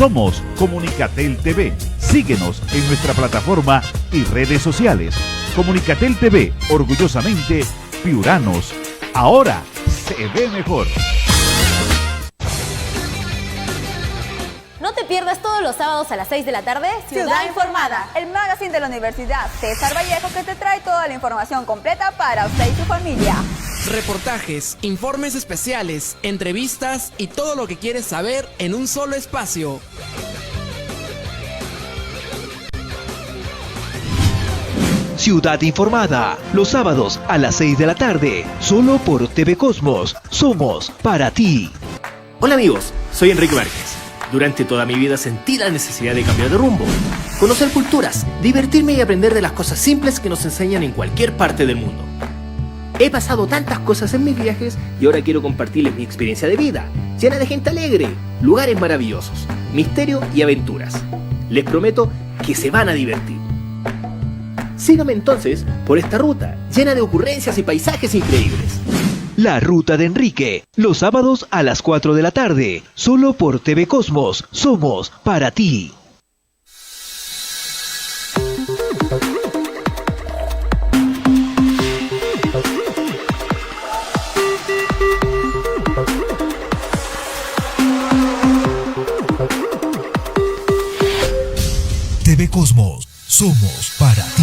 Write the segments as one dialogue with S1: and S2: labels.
S1: Somos Comunicatel TV. Síguenos en nuestra plataforma y redes sociales. Comunicatel TV, orgullosamente piuranos. Ahora se ve mejor.
S2: No te pierdas todos los sábados a las 6 de la tarde
S3: Ciudad Informada, el magazine de la Universidad César Vallejo que te trae toda la información completa para usted y su familia.
S4: Reportajes, informes especiales, entrevistas y todo lo que quieres saber en un solo espacio.
S5: Ciudad Informada, los sábados a las 6 de la tarde, solo por TV Cosmos. Somos para ti.
S6: Hola amigos, soy Enrique Márquez. Durante toda mi vida sentí la necesidad de cambiar de rumbo, conocer culturas, divertirme y aprender de las cosas simples que nos enseñan en cualquier parte del mundo. He pasado tantas cosas en mis viajes y ahora quiero compartirles mi experiencia de vida, llena de gente alegre, lugares maravillosos, misterio y aventuras. Les prometo que se van a divertir. Síganme entonces por esta ruta, llena de ocurrencias y paisajes increíbles.
S5: La Ruta de Enrique, los sábados a las 4 de la tarde, solo por TV Cosmos. Somos para ti.
S7: TV Cosmos, somos para ti.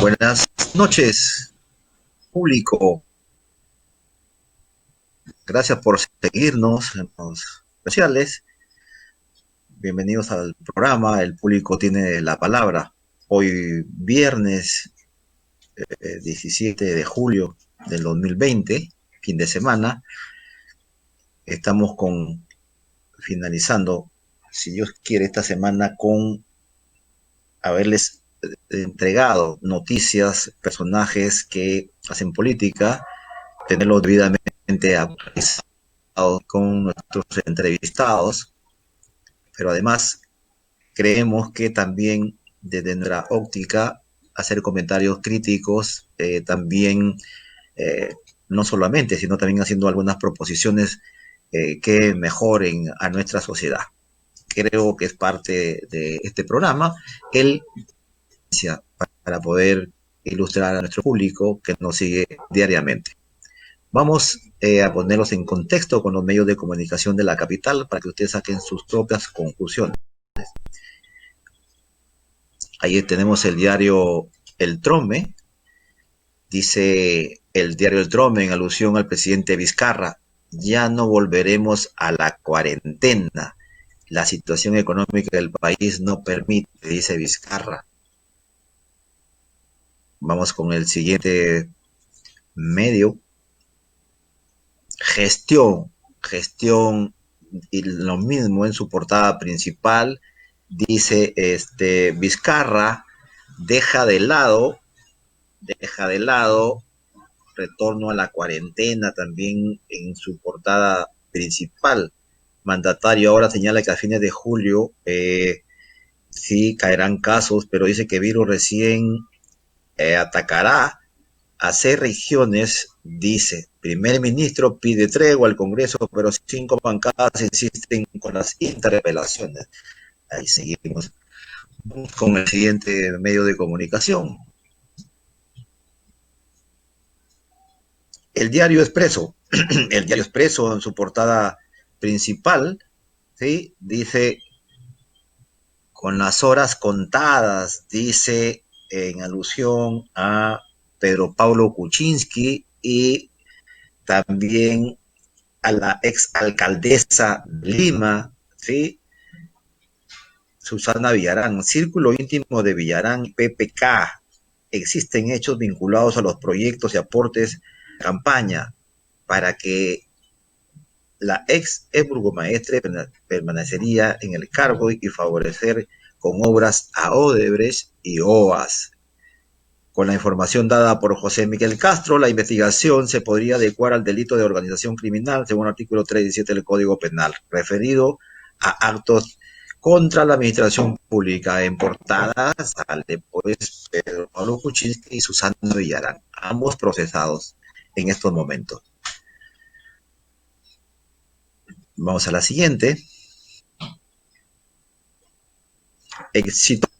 S8: Buenas noches, público. Gracias por seguirnos en los especiales. Bienvenidos al programa. El público tiene la palabra. Hoy viernes 17 de julio del 2020, fin de semana. Estamos finalizando, si Dios quiere, esta semana con haberles entregado noticias, personajes que hacen política, tenerlos debidamente actualizados con nuestros entrevistados, pero además creemos que también desde nuestra óptica hacer comentarios críticos, también no solamente, sino también haciendo algunas proposiciones que mejoren a nuestra sociedad. Creo que es parte de este programa para poder ilustrar a nuestro público que nos sigue diariamente. Vamos a ponerlos en contexto con los medios de comunicación de la capital para que ustedes saquen sus propias conclusiones. Ahí tenemos el diario El Trome. Dice el diario El Trome en alusión al presidente Vizcarra: ya no volveremos a la cuarentena. La situación económica del país no permite, dice Vizcarra. Vamos con el siguiente medio. Gestión, y lo mismo en su portada principal. Dice Vizcarra deja de lado retorno a la cuarentena, también en su portada principal. Mandatario ahora señala que a fines de julio sí caerán casos, pero dice que virus recién atacará a 6 regiones. Dice, primer ministro pide tregua al Congreso, pero 5 bancadas insisten con las interpelaciones. Ahí seguimos con el siguiente medio de comunicación. El diario Expreso. El diario Expreso en su portada principal, ¿sí? Dice, con las horas contadas, dice, en alusión a Pedro Pablo Kuczynski y también a la exalcaldesa de Lima, ¿sí? Susana Villarán. Círculo íntimo de Villarán y PPK. Existen hechos vinculados a los proyectos y aportes de campaña para que la ex burgomaestre permanecería en el cargo y favorecer con obras a Odebrecht y OAS. Con la información dada por José Miguel Castro, la investigación se podría adecuar al delito de organización criminal, según el artículo 317 del Código Penal, referido a actos contra la administración pública. En portada sale pues Pedro Pablo Kuczynski y Susana Villarán, ambos procesados en estos momentos. Vamos a la siguiente.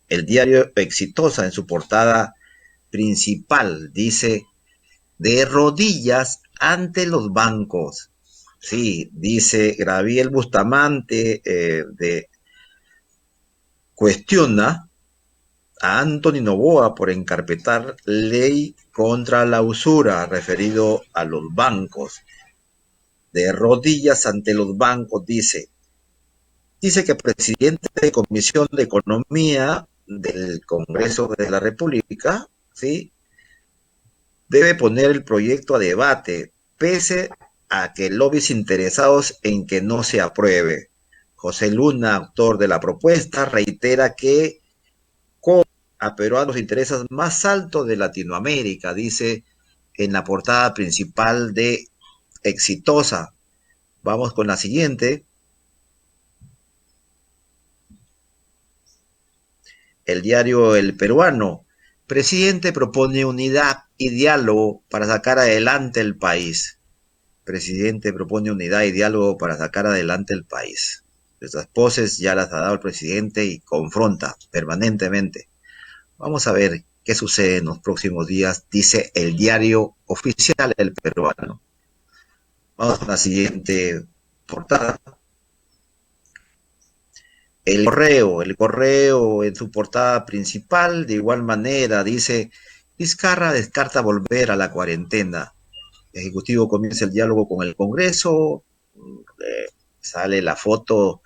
S8: El diario Exitosa en su portada principal dice: de rodillas ante los bancos. Sí, dice Gabriel Bustamante, cuestiona a Anthony Noboa por encarpetar ley contra la usura, referido a los bancos. De rodillas ante los bancos, dice que el presidente de Comisión de Economía del Congreso de la República, ¿sí?, debe poner el proyecto a debate, pese a que lobbies interesados en que no se apruebe. José Luna, autor de la propuesta, reitera que a peruanos los intereses más altos de Latinoamérica, dice en la portada principal de Exitosa. Vamos con la siguiente. El diario El Peruano. Presidente propone unidad y diálogo para sacar adelante el país. Presidente propone unidad y diálogo para sacar adelante el país. Estas poses ya las ha dado el presidente y confronta permanentemente. Vamos a ver qué sucede en los próximos días, dice el diario oficial El Peruano. Vamos con la siguiente portada. El Correo en su portada principal, de igual manera, dice: Vizcarra descarta volver a la cuarentena. El Ejecutivo comienza el diálogo con el Congreso. Sale la foto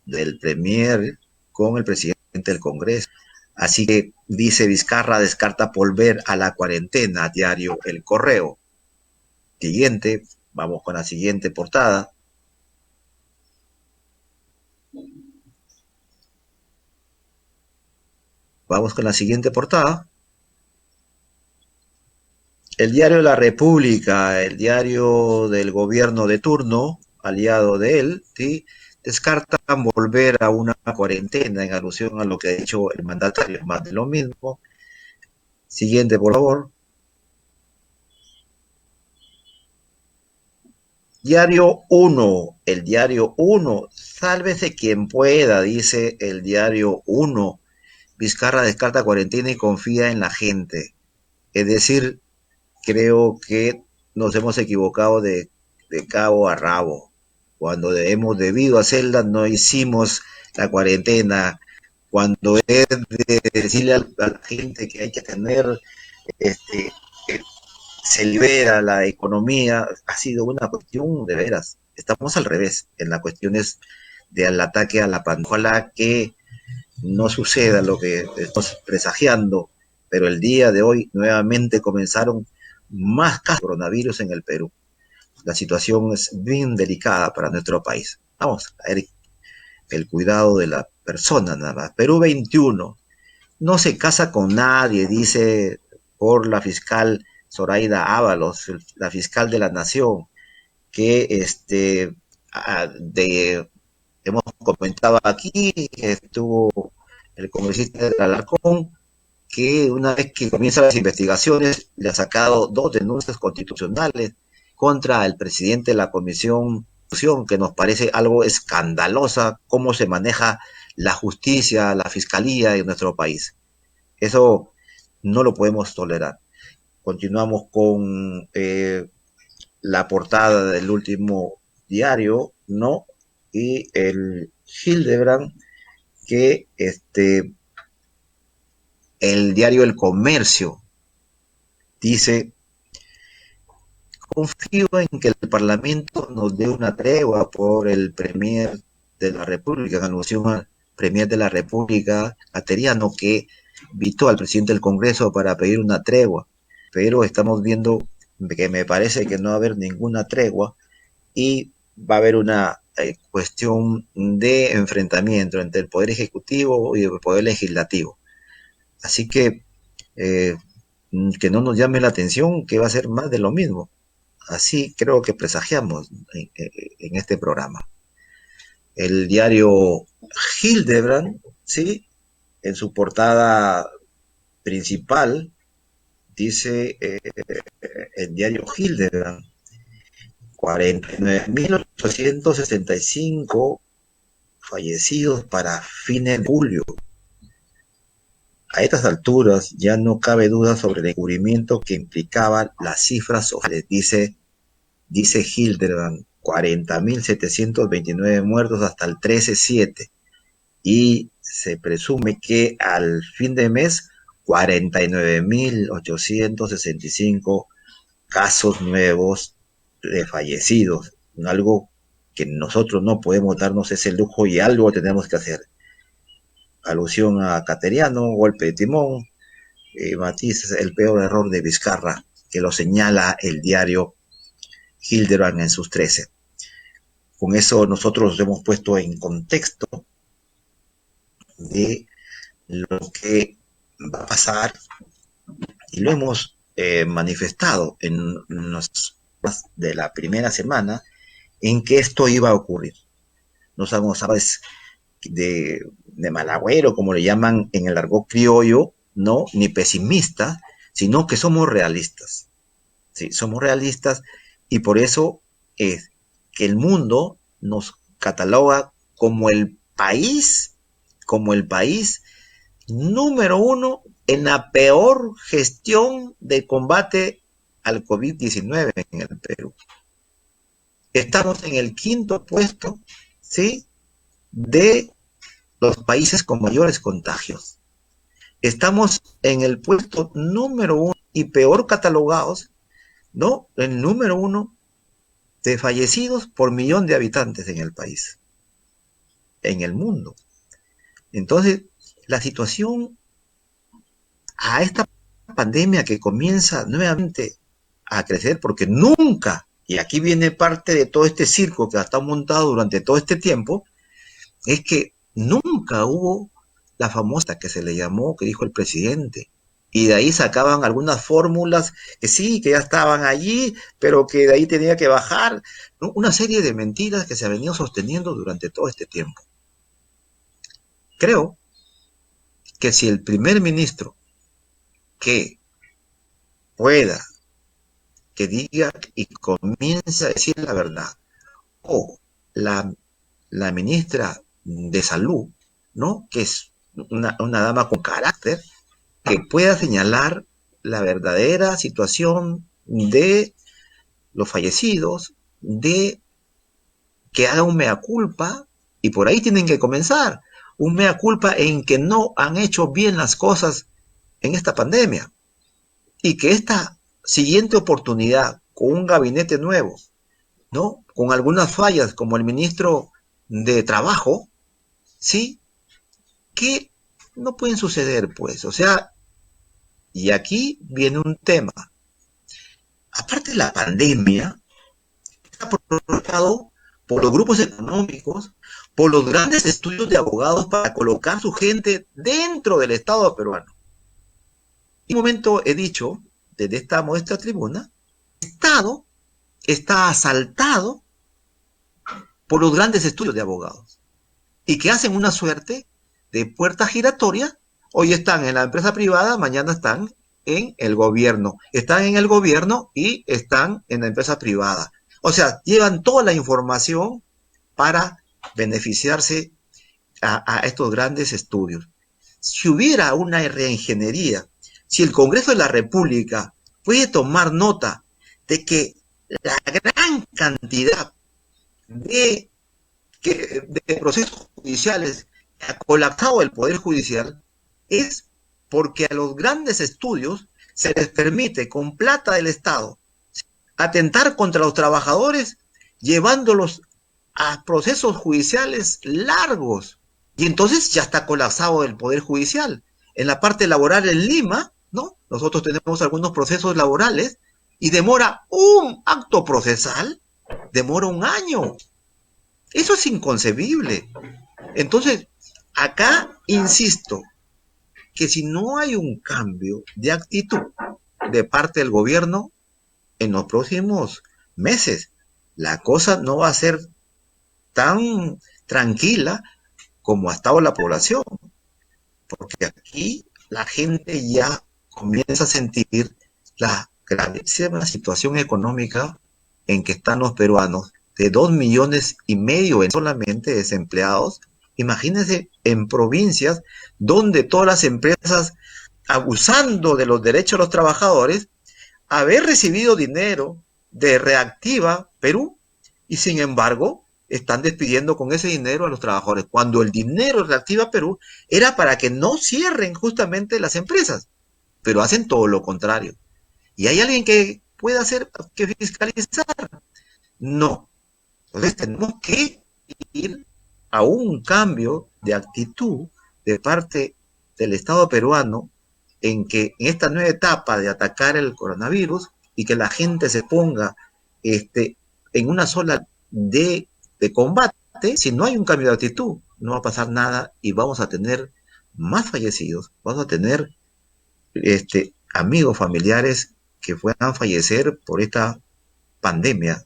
S8: del Premier con el presidente del Congreso. Así que dice: Vizcarra descarta volver a la cuarentena, diario El Correo. Siguiente, vamos con la siguiente portada. Vamos con la siguiente portada. El diario La República, el diario del gobierno de turno, aliado de él, ¿sí?, descartan volver a una cuarentena en alusión a lo que ha dicho el mandatario, más de lo mismo. Siguiente, por favor. Diario 1, el diario 1, sálvese quien pueda, dice el diario 1. Vizcarra descarta cuarentena y confía en la gente. Es decir, creo que nos hemos equivocado de cabo a rabo. Cuando hemos debido hacerla, no hicimos la cuarentena. Cuando es de decirle a la gente que hay que tener, se libera la economía, ha sido una cuestión de veras. Estamos al revés en las cuestiones del ataque a la pandemia. Ojalá que no suceda lo que estamos presagiando, pero el día de hoy nuevamente comenzaron más casos de coronavirus en el Perú. La situación es bien delicada para nuestro país. Vamos a ver el cuidado de la persona nada más. Perú 21. No se casa con nadie, dice por la fiscal Zoraida Ábalos, la fiscal de la Nación, que hemos comentado aquí, que estuvo el congresista del Alarcón, que una vez que comienzan las investigaciones, le ha sacado 2 denuncias constitucionales contra el presidente de la comisión, que nos parece algo escandalosa cómo se maneja la justicia, la fiscalía en nuestro país. Eso no lo podemos tolerar. Continuamos con la portada del último diario, ¿no? Y el Hildebrand, que el diario El Comercio dice: confío en que el Parlamento nos dé una tregua por el Premier de la República, en alusión al Premier de la República, Cateriano, que invitó al presidente del Congreso para pedir una tregua. Pero estamos viendo que me parece que no va a haber ninguna tregua y va a haber una cuestión de enfrentamiento entre el Poder Ejecutivo y el Poder Legislativo. Así que que no nos llame la atención, que va a ser más de lo mismo. Así creo que presagiamos en este programa. El diario Hildebrand, ¿sí? En su portada principal dice el diario Hildebrand, 49.865 fallecidos para fines de julio. A estas alturas ya no cabe duda sobre el descubrimiento que implicaba las cifras oficiales, dice Hildebrand, 40.729 muertos hasta el 13/7, y se presume que al fin de mes 49.865 casos nuevos de fallecidos, algo que nosotros no podemos darnos ese lujo y algo tenemos que hacer. Alusión a Cateriano, golpe de timón, matices, el peor error de Vizcarra, que lo señala el diario Hildebrand en sus 13. Con eso nosotros hemos puesto en contexto de lo que va a pasar y lo hemos manifestado en los de la primera semana en que esto iba a ocurrir. No somos aves de malagüero, como le llaman en el argot criollo, no, ni pesimistas, sino que somos realistas. Sí, somos realistas, y por eso es que el mundo nos cataloga como el país número 1 en la peor gestión de combate al COVID-19 en el Perú. Estamos en el 5º puesto, ¿sí?, de los países con mayores contagios. Estamos en el puesto número 1 y peor catalogados, ¿no?, el número 1 de fallecidos por millón de habitantes en el país, en el mundo. Entonces, la situación a esta pandemia que comienza nuevamente a crecer, porque nunca, y aquí viene parte de todo este circo que ha estado montado durante todo este tiempo, es que nunca hubo la famosa que se le llamó, que dijo el presidente, y de ahí sacaban algunas fórmulas que sí, que ya estaban allí, pero que de ahí tenía que bajar, ¿no? Una serie de mentiras que se ha venido sosteniendo durante todo este tiempo. Creo que si el primer ministro que pueda, que diga y comience a decir la verdad, o la ministra de Salud, ¿no?, que es una dama con carácter, que pueda señalar la verdadera situación de los fallecidos, de que haga un mea culpa, y por ahí tienen que comenzar, un mea culpa en que no han hecho bien las cosas en esta pandemia, y que esta siguiente oportunidad, con un gabinete nuevo, ¿no?, con algunas fallas, como el ministro de Trabajo, ¿sí?, que no pueden suceder, pues. O sea, y aquí viene un tema. Aparte de la pandemia, está provocado por los grupos económicos, por los grandes estudios de abogados para colocar su gente dentro del Estado peruano. En un momento he dicho, desde esta modesta tribuna, el Estado está asaltado por los grandes estudios de abogados, y que hacen una suerte de puerta giratoria. Hoy están en la empresa privada, mañana están en el gobierno. Están en el gobierno y están en la empresa privada. O sea, llevan toda la información para beneficiarse a estos grandes estudios. Si hubiera una reingeniería, si el Congreso de la República puede tomar nota de que la gran cantidad de procesos judiciales ha colapsado el Poder Judicial, es porque a los grandes estudios se les permite, con plata del Estado, atentar contra los trabajadores, llevándolos a procesos judiciales largos. Y entonces ya está colapsado el Poder Judicial. En la parte laboral en Lima, ¿no?, nosotros tenemos algunos procesos laborales, y demora un acto procesal, demora 1 año. Eso es inconcebible. Entonces, acá insisto, que si no hay un cambio de actitud de parte del gobierno, en los próximos meses, la cosa no va a ser tan tranquila como ha estado la población, porque aquí la gente ya comienza a sentir la gravísima situación económica en que están los peruanos, de 2,5 millones en solamente desempleados. Imagínense en provincias donde todas las empresas, abusando de los derechos de los trabajadores, haber recibido dinero de Reactiva Perú y sin embargo están despidiendo con ese dinero a los trabajadores, cuando el dinero de Reactiva Perú era para que no cierren justamente las empresas, pero hacen todo lo contrario. ¿Y hay alguien que pueda hacer, que fiscalizar? No. Entonces tenemos que ir a un cambio de actitud de parte del Estado peruano en que en esta nueva etapa de atacar el coronavirus y que la gente se ponga en una sola de combate. Si no hay un cambio de actitud, no va a pasar nada y vamos a tener más fallecidos, vamos a tener amigos, familiares que puedan fallecer por esta pandemia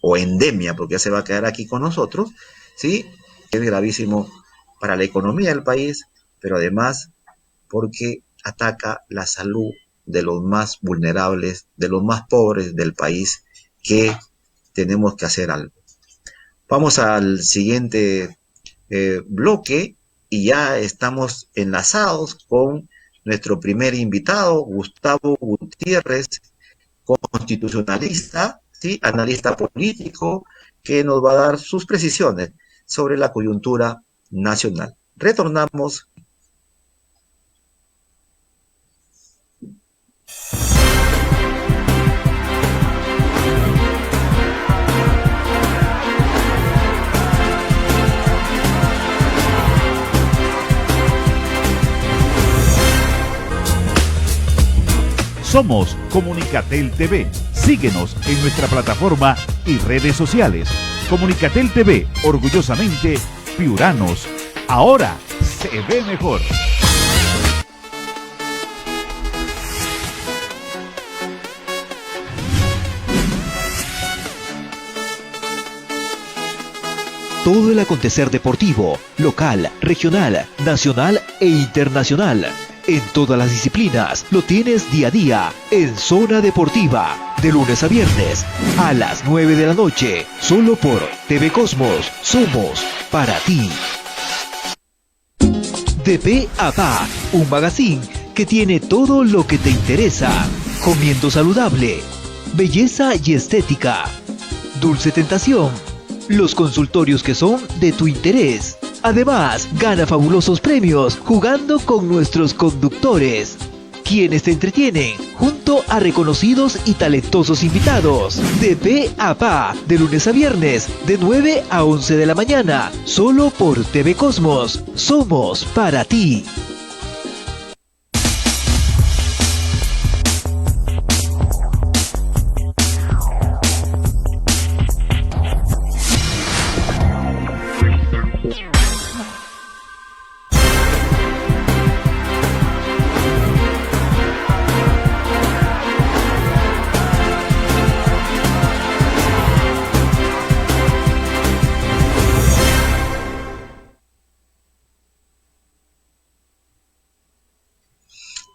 S8: o endemia, porque ya se va a quedar aquí con nosotros, ¿sí? Es gravísimo para la economía del país, pero además porque ataca la salud de los más vulnerables, de los más pobres del país, que tenemos que hacer algo. Vamos al siguiente bloque y ya estamos enlazados con nuestro primer invitado, Gustavo Gutiérrez, constitucionalista, ¿sí? Analista político, que nos va a dar sus precisiones sobre la coyuntura nacional. Retornamos.
S1: Somos Comunicatel TV. Síguenos en nuestra plataforma y redes sociales. Comunicatel TV, orgullosamente piuranos. Ahora se ve mejor.
S5: Todo el acontecer deportivo, local, regional, nacional e internacional. En todas las disciplinas lo tienes día a día en Zona Deportiva, de lunes a viernes a las 9 de la noche, solo por TV Cosmos. Somos para ti. De Pe a Pa, un magazine que tiene todo lo que te interesa. Comiendo saludable, belleza y estética, Dulce Tentación, los consultorios que son de tu interés. Además, gana fabulosos premios jugando con nuestros conductores, quienes te entretienen junto a reconocidos y talentosos invitados. De Pe a Pa, de lunes a viernes, de 9 a 11 de la mañana, solo por TV Cosmos. Somos para ti.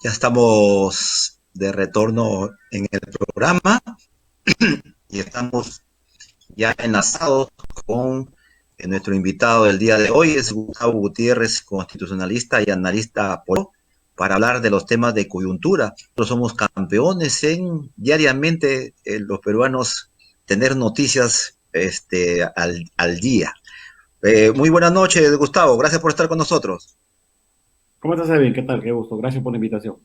S8: Ya estamos de retorno en el programa y estamos ya enlazados con nuestro invitado del día de hoy, es Gustavo Gutiérrez, constitucionalista y analista político, para hablar de los temas de coyuntura. Nosotros somos campeones en diariamente los peruanos tener noticias al día. Muy buenas noches, Gustavo, gracias por estar con nosotros.
S9: ¿Cómo estás, Edwin? ¿Qué tal? Qué gusto. Gracias por la invitación.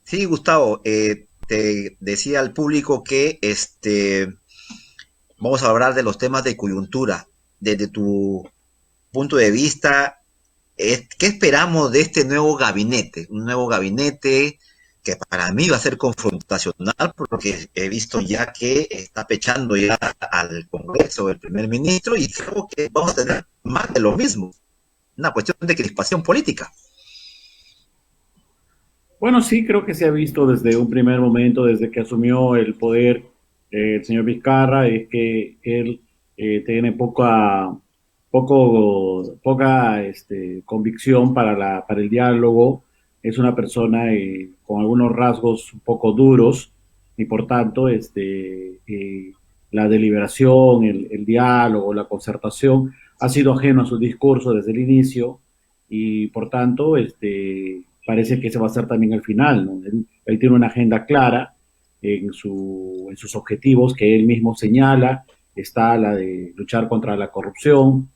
S8: Sí, Gustavo, te decía al público que vamos a hablar de los temas de coyuntura. Desde tu punto de vista, ¿qué esperamos de este nuevo gabinete? Un nuevo gabinete que para mí va a ser confrontacional porque he visto ya que está pechando ya al Congreso el primer ministro y creo que vamos a tener más de lo mismo, una cuestión de crispación política.
S9: Bueno, sí, creo que se ha visto desde un primer momento, desde que asumió el poder el señor Vizcarra, es que él tiene poca convicción para el diálogo. Es una persona con algunos rasgos un poco duros y por tanto la deliberación, el diálogo, la concertación ha sido ajeno a su discurso desde el inicio y por tanto parece que ese va a ser también el final, ¿no? Él tiene una agenda clara en sus objetivos que él mismo señala, está la de luchar contra la corrupción,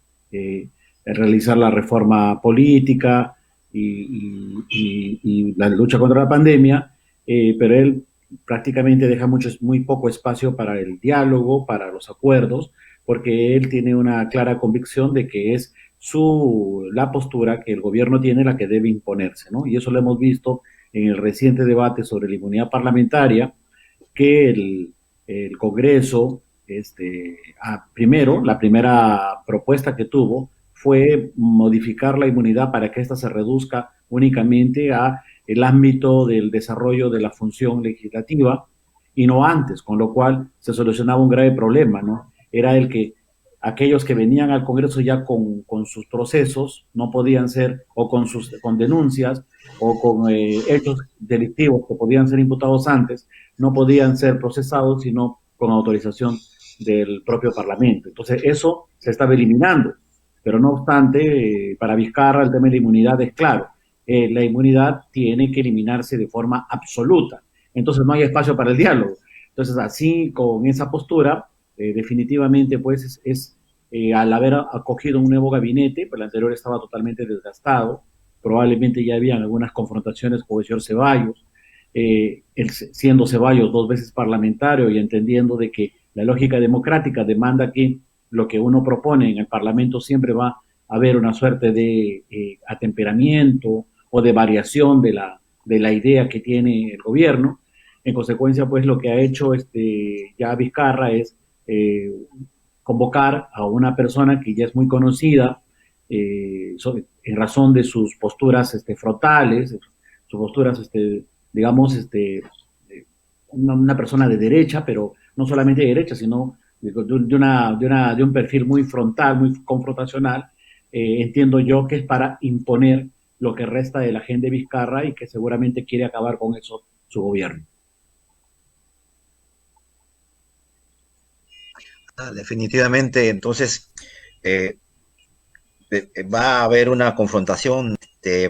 S9: realizar la reforma política y la lucha contra la pandemia, pero él prácticamente deja muy poco espacio para el diálogo, para los acuerdos, porque él tiene una clara convicción de que es la postura que el gobierno tiene la que debe imponerse, ¿no? Y eso lo hemos visto en el reciente debate sobre la inmunidad parlamentaria, que el Congreso, primero, la primera propuesta que tuvo fue modificar la inmunidad para que ésta se reduzca únicamente a el ámbito del desarrollo de la función legislativa y no antes, con lo cual se solucionaba un grave problema, ¿no? Era el que aquellos que venían al Congreso ya con sus procesos no podían ser, o con denuncias, o con hechos delictivos que podían ser imputados antes, no podían ser procesados sino con autorización del propio Parlamento. Entonces eso se estaba eliminando, pero no obstante, para Vizcarra el tema de la inmunidad es claro, la inmunidad tiene que eliminarse de forma absoluta, entonces no hay espacio para el diálogo. Entonces así, con esa postura, definitivamente pues al haber acogido un nuevo gabinete, pues el anterior estaba totalmente desgastado, probablemente ya habían algunas confrontaciones con el señor Ceballos, siendo Ceballos 2 veces parlamentario y entendiendo de que la lógica democrática demanda que lo que uno propone en el Parlamento siempre va a haber una suerte de atemperamiento o de variación de la idea que tiene el gobierno. En consecuencia, pues lo que ha hecho ya Vizcarra es convocar a una persona que ya es muy conocida en razón de sus posturas frontales, sus posturas, digamos, una persona de derecha, pero no solamente de derecha, sino de un perfil muy frontal, muy confrontacional, entiendo yo que es para imponer lo que resta de la agenda de Vizcarra y que seguramente quiere acabar con eso su gobierno.
S8: Definitivamente, entonces va a haber una confrontación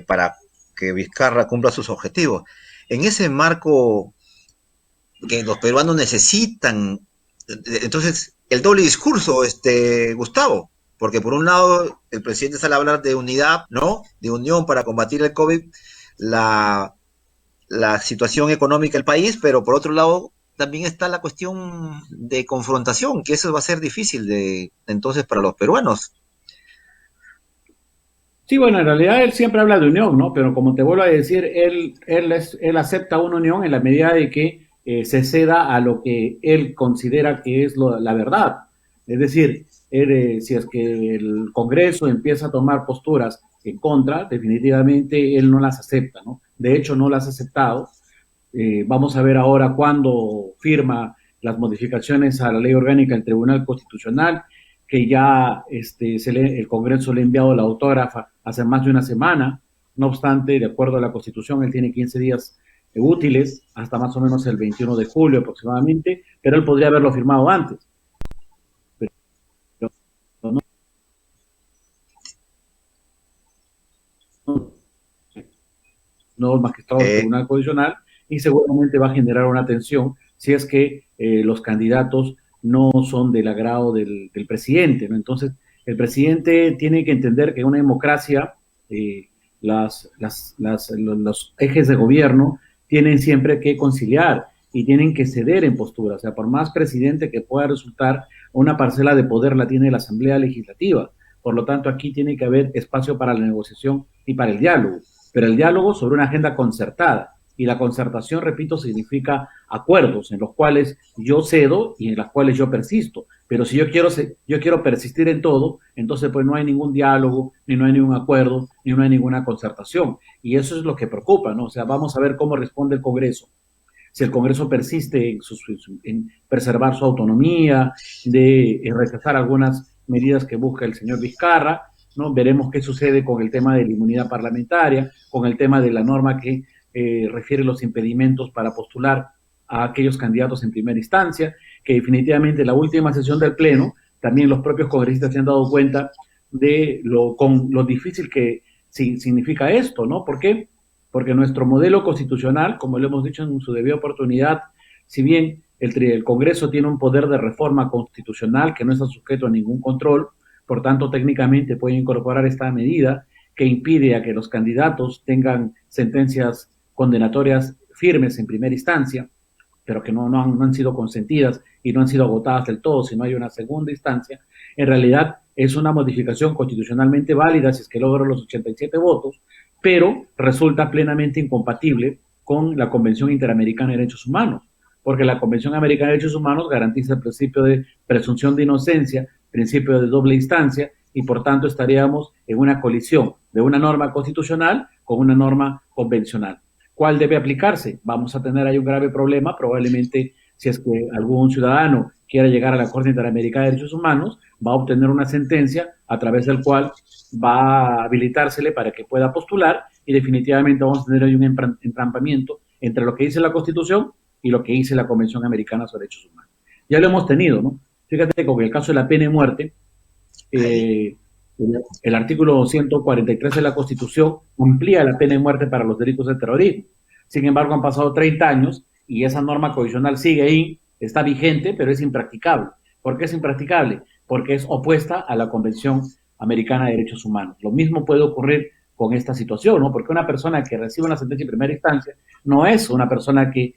S8: para que Vizcarra cumpla sus objetivos. En ese marco que los peruanos necesitan, entonces el doble discurso, Gustavo, porque por un lado el presidente sale a hablar de unidad, ¿no? De unión para combatir el COVID, la situación económica del país, pero por otro lado también está la cuestión de confrontación, que eso va a ser difícil entonces para los peruanos.
S9: Sí, bueno, en realidad él siempre habla de unión, ¿no? Pero como te vuelvo a decir, él acepta una unión en la medida de que se ceda a lo que él considera que es la verdad. Es decir, si es que el Congreso empieza a tomar posturas en contra, definitivamente él no las acepta, ¿no? De hecho, no las ha aceptado. Vamos a ver ahora cuándo firma las modificaciones a la ley orgánica del Tribunal Constitucional, que ya el Congreso le ha enviado la autógrafa hace más de una semana. No obstante, de acuerdo a la Constitución, él tiene 15 días útiles, hasta más o menos el 21 de julio aproximadamente, pero él podría haberlo firmado antes. Pero no el magistrado del Tribunal Constitucional, y seguramente va a generar una tensión si es que los candidatos no son del agrado del presidente, ¿no? Entonces, el presidente tiene que entender que en una democracia los ejes de gobierno tienen siempre que conciliar y tienen que ceder en postura. O sea, por más presidente que pueda resultar, una parcela de poder la tiene la Asamblea Legislativa. Por lo tanto, aquí tiene que haber espacio para la negociación y para el diálogo, pero el diálogo sobre una agenda concertada. Y la concertación, repito, significa acuerdos en los cuales yo cedo y en los cuales yo persisto. Pero si yo quiero persistir en todo, entonces pues no hay ningún diálogo, ni no hay ningún acuerdo, ni no hay ninguna concertación. Y eso es lo que preocupa, ¿no? O sea, vamos a ver cómo responde el Congreso. Si el Congreso persiste en preservar su autonomía, de rechazar algunas medidas que busca el señor Vizcarra, ¿no? Veremos qué sucede con el tema de la inmunidad parlamentaria, con el tema de la norma que refiere los impedimentos para postular a aquellos candidatos en primera instancia, que definitivamente la última sesión del Pleno, también los propios congresistas se han dado cuenta de lo difícil que significa esto, ¿no? ¿Por qué? Porque nuestro modelo constitucional, como lo hemos dicho en su debida oportunidad, si bien el Congreso tiene un poder de reforma constitucional que no está sujeto a ningún control, por tanto, técnicamente puede incorporar esta medida que impide a que los candidatos tengan sentencias condenatorias firmes en primera instancia, pero que no han sido consentidas y no han sido agotadas del todo, si no hay una segunda instancia. En realidad es una modificación constitucionalmente válida si es que logra los 87 votos, pero resulta plenamente incompatible con la Convención Interamericana de Derechos Humanos, porque la Convención Americana de Derechos Humanos garantiza el principio de presunción de inocencia, principio de doble instancia, y por tanto estaríamos en una colisión de una norma constitucional con una norma convencional. ¿Cuál debe aplicarse? Vamos a tener ahí un grave problema, probablemente si es que algún ciudadano quiera llegar a la Corte Interamericana de Derechos Humanos, va a obtener una sentencia a través del cual va a habilitársele para que pueda postular, y definitivamente vamos a tener ahí un entrampamiento entre lo que dice la Constitución y lo que dice la Convención Americana sobre Derechos Humanos. Ya lo hemos tenido, ¿no? Fíjate que con el caso de la pena de muerte, el artículo 143 de la Constitución amplía la pena de muerte para los delitos de terrorismo. Sin embargo, han pasado 30 años y esa norma constitucional sigue ahí, está vigente, pero es impracticable. ¿Por qué es impracticable? Porque es opuesta a la Convención Americana de Derechos Humanos. Lo mismo puede ocurrir con esta situación, ¿no? Porque una persona que recibe una sentencia en primera instancia no es una persona que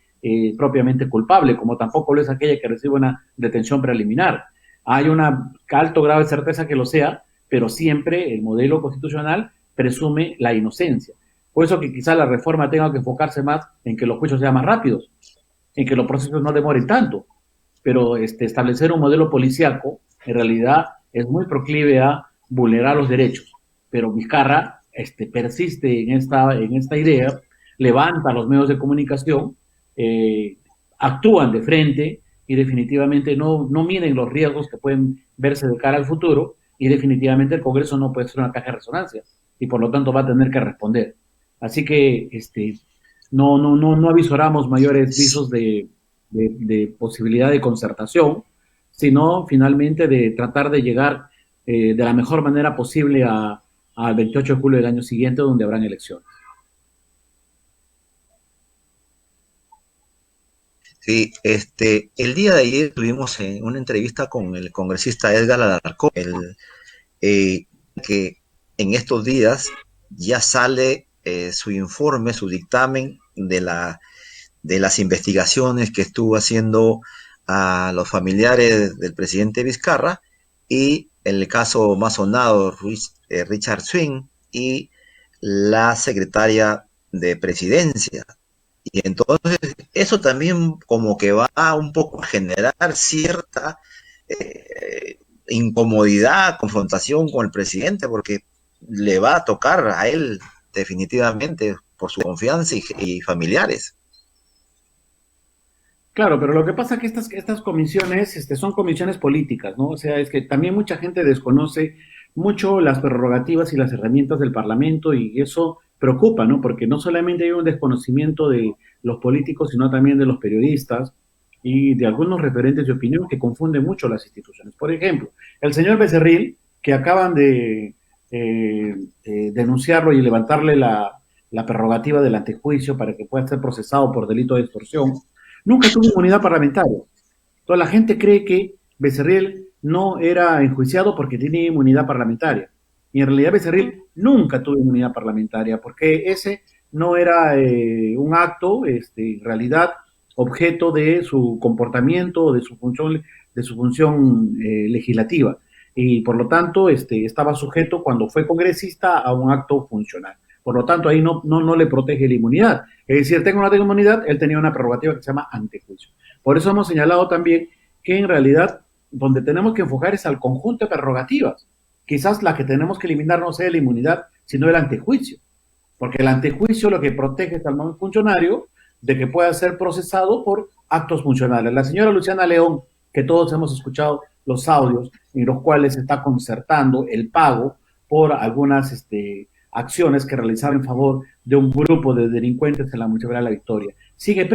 S9: propiamente culpable, como tampoco lo es aquella que recibe una detención preliminar. Hay una alto grado de certeza que lo sea, pero siempre el modelo constitucional presume la inocencia. Por eso que quizá la reforma tenga que enfocarse más en que los juicios sean más rápidos, en que los procesos no demoren tanto, pero establecer un modelo policíaco en realidad es muy proclive a vulnerar los derechos. Pero Vizcarra persiste en esta idea, levanta los medios de comunicación, actúan de frente y definitivamente no miden los riesgos que pueden verse de cara al futuro, y definitivamente el Congreso no puede ser una caja de resonancia y por lo tanto va a tener que responder. Así que no avisoramos mayores visos de posibilidad de concertación, sino finalmente de tratar de llegar de la mejor manera posible al 28 de julio del año siguiente, donde habrán elecciones.
S8: Sí, el día de ayer tuvimos una entrevista con el congresista Edgar Alarcón, que en estos días ya sale su informe, su dictamen de las investigaciones que estuvo haciendo a los familiares del presidente Vizcarra, y el caso más sonado, Richard Swing y la secretaria de presidencia. Y entonces eso también como que va un poco a generar cierta incomodidad, confrontación con el presidente, porque le va a tocar a él definitivamente por su confianza y familiares.
S9: Claro, pero lo que pasa es que estas comisiones son comisiones políticas, ¿no? O sea, es que también mucha gente desconoce mucho las prerrogativas y las herramientas del Parlamento, y eso preocupa, ¿no? Porque no solamente hay un desconocimiento de los políticos, sino también de los periodistas y de algunos referentes de opinión que confunden mucho las instituciones. Por ejemplo, el señor Becerril, que acaban de denunciarlo y levantarle la prerrogativa del antejuicio para que pueda ser procesado por delito de extorsión, nunca tuvo inmunidad parlamentaria. Toda la gente cree que Becerril no era enjuiciado porque tenía inmunidad parlamentaria. Y en realidad Becerril nunca tuvo inmunidad parlamentaria, porque ese no era un acto, en realidad, objeto de su comportamiento, de su función legislativa. Y por lo tanto, estaba sujeto, cuando fue congresista, a un acto funcional. Por lo tanto, ahí no le protege la inmunidad. Es decir, tengo o no tengo inmunidad, él tenía una prerrogativa que se llama antejuicio. Por eso hemos señalado también que en realidad donde tenemos que enfocar es al conjunto de prerrogativas. Quizás la que tenemos que eliminar no sea la inmunidad, sino el antejuicio. Porque el antejuicio lo que protege es al funcionario de que pueda ser procesado por actos funcionales. La señora Luciana León, que todos hemos escuchado los audios en los cuales se está concertando el pago por algunas acciones que realizaron en favor de un grupo de delincuentes en la Municipalidad de La Victoria. Sigue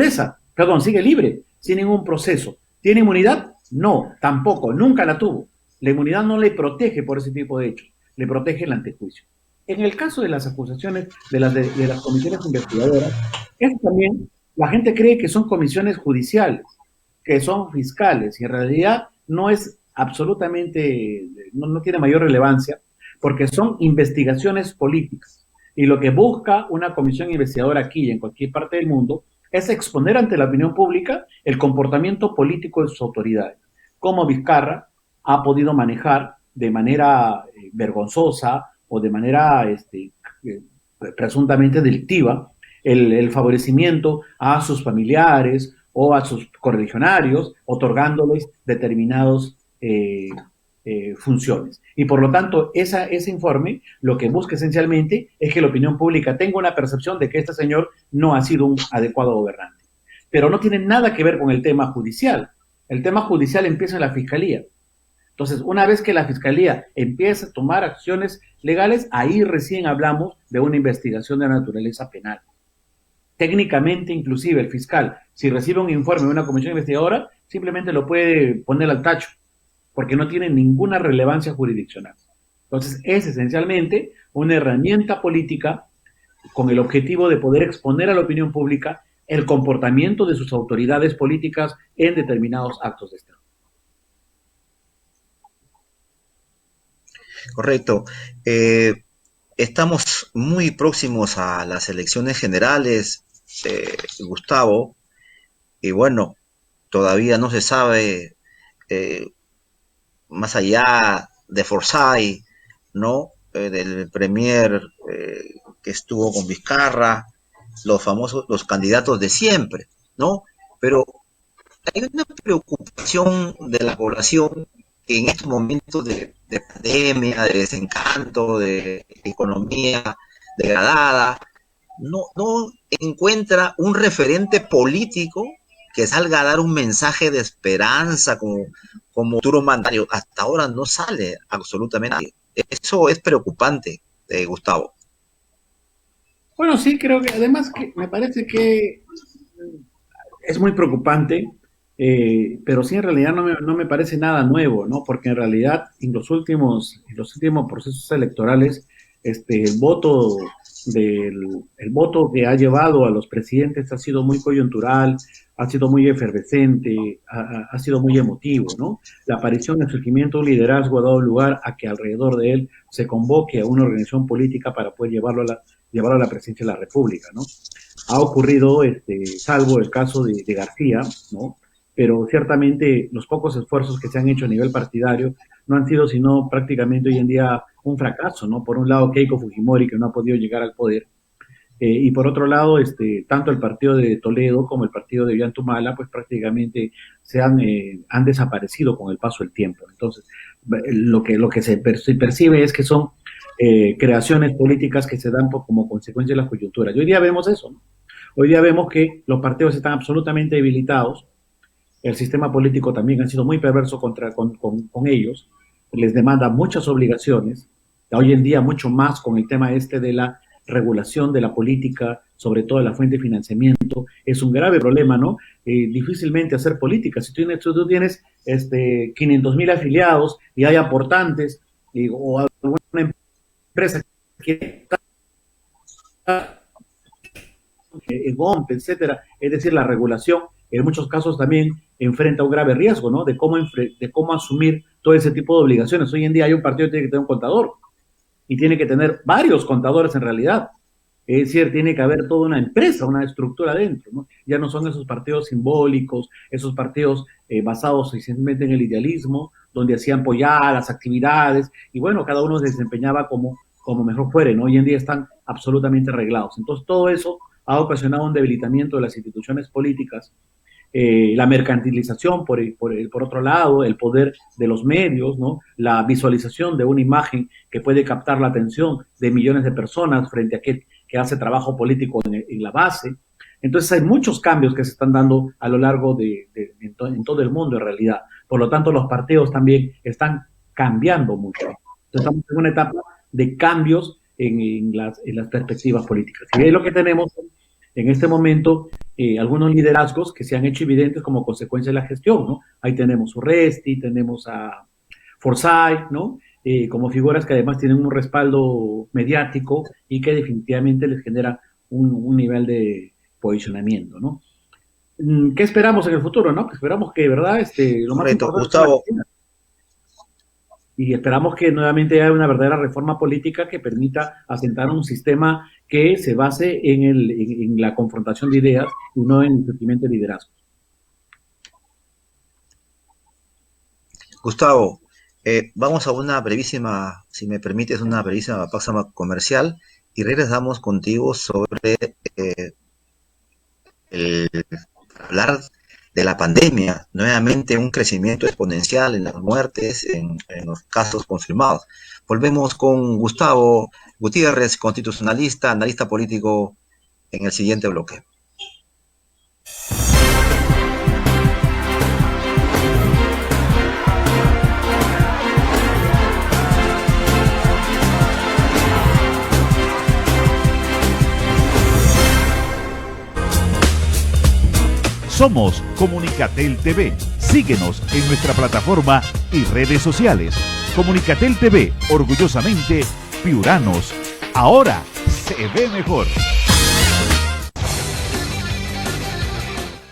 S9: sigue libre, sin ningún proceso. ¿Tiene inmunidad? No, tampoco, nunca la tuvo. La inmunidad no le protege por ese tipo de hechos, le protege el antejuicio. En el caso de las acusaciones de las comisiones investigadoras, es también, la gente cree que son comisiones judiciales, que son fiscales, y en realidad no es absolutamente, no tiene mayor relevancia, porque son investigaciones políticas. Y lo que busca una comisión investigadora aquí y en cualquier parte del mundo es exponer ante la opinión pública el comportamiento político de sus autoridades. Como Vizcarra ha podido manejar de manera vergonzosa o de manera presuntamente delictiva el favorecimiento a sus familiares o a sus correligionarios, otorgándoles determinadas funciones. Y por lo tanto, ese informe lo que busca esencialmente es que la opinión pública tenga una percepción de que este señor no ha sido un adecuado gobernante. Pero no tiene nada que ver con el tema judicial. El tema judicial empieza en la Fiscalía. Entonces, una vez que la Fiscalía empieza a tomar acciones legales, ahí recién hablamos de una investigación de naturaleza penal. Técnicamente, inclusive, el fiscal, si recibe un informe de una comisión investigadora, simplemente lo puede poner al tacho, porque no tiene ninguna relevancia jurisdiccional. Entonces, es esencialmente una herramienta política con el objetivo de poder exponer a la opinión pública el comportamiento de sus autoridades políticas en determinados actos de Estado.
S8: Correcto. Estamos muy próximos a las elecciones generales, Gustavo, y bueno, todavía no se sabe, más allá de Forsyth, ¿no? Del premier que estuvo con Vizcarra, los candidatos de siempre, ¿no? Pero hay una preocupación de la población que en estos momentos de pandemia, de desencanto, de economía degradada, no encuentra un referente político que salga a dar un mensaje de esperanza como futuro mandatario. Hasta ahora no sale absolutamente. Eso es preocupante, Gustavo.
S9: Bueno, sí, creo que además que me parece que es muy preocupante, pero sí en realidad no me parece nada nuevo, ¿no? Porque en realidad en los últimos procesos electorales, el voto que ha llevado a los presidentes ha sido muy coyuntural, ha sido muy efervescente, ha sido muy emotivo, ¿no? La aparición y el surgimiento de un liderazgo ha dado lugar a que alrededor de él se convoque a una organización política para poder llevarlo a la presidencia de la República, ¿no? Ha ocurrido, salvo el caso de García, ¿no? Pero ciertamente los pocos esfuerzos que se han hecho a nivel partidario no han sido sino prácticamente hoy en día un fracaso, ¿no? Por un lado Keiko Fujimori, que no ha podido llegar al poder, y por otro lado, tanto el partido de Toledo como el partido de Ollantumala, pues prácticamente han desaparecido con el paso del tiempo. Entonces, lo que se percibe es que son creaciones políticas que se dan como consecuencia de las coyunturas. Y hoy día vemos eso, ¿no? Hoy día vemos que los partidos están absolutamente debilitados. El sistema político también ha sido muy perverso con ellos, les demanda muchas obligaciones, hoy en día mucho más con el tema de la regulación de la política, sobre todo de la fuente de financiamiento, es un grave problema, ¿no? Difícilmente hacer política. Si tú tienes 500,000 afiliados y hay aportantes o alguna empresa que GOMP, etcétera, es decir, la regulación en muchos casos también enfrenta un grave riesgo, ¿no? De cómo asumir todo ese tipo de obligaciones. Hoy en día hay un partido que tiene que tener un contador y tiene que tener varios contadores en realidad. Es decir, tiene que haber toda una empresa, una estructura dentro, ¿no? Ya no son esos partidos simbólicos, esos partidos basados esencialmente en el idealismo, donde hacían apoyar las actividades y bueno, cada uno se desempeñaba como como mejor fuere, ¿no? Hoy en día están absolutamente arreglados. Entonces, todo eso ha ocasionado un debilitamiento de las instituciones políticas, la mercantilización por otro lado, el poder de los medios, ¿no? La visualización de una imagen que puede captar la atención de millones de personas frente a aquel que hace trabajo político en la base. Entonces hay muchos cambios que se están dando a lo largo en todo el mundo en realidad. Por lo tanto, los partidos también están cambiando mucho. Entonces estamos en una etapa de cambios en las perspectivas políticas. Y es lo que tenemos en este momento, algunos liderazgos que se han hecho evidentes como consecuencia de la gestión, ¿no? Ahí tenemos a Urresti, tenemos a Forsyth, ¿no? Como figuras que además tienen un respaldo mediático y que definitivamente les genera un nivel de posicionamiento, ¿no? ¿Qué esperamos en el futuro, no? Esperamos que, ¿verdad? Lo más
S8: Correcto,
S9: importante
S8: Gustavo.
S9: y esperamos que nuevamente haya una verdadera reforma política que permita asentar un sistema que se base en la confrontación de ideas y no en el sentimiento de liderazgo.
S8: Gustavo, vamos a una brevísima, si me permites, una brevísima pausa comercial y regresamos contigo sobre hablar de la pandemia, nuevamente un crecimiento exponencial en las muertes, en los casos confirmados. Volvemos con Gustavo Gutiérrez, constitucionalista, analista político, en el siguiente bloque.
S1: Somos Comunicatel TV. Síguenos en nuestra plataforma y redes sociales. Comunicatel TV, orgullosamente piuranos. Ahora se ve mejor.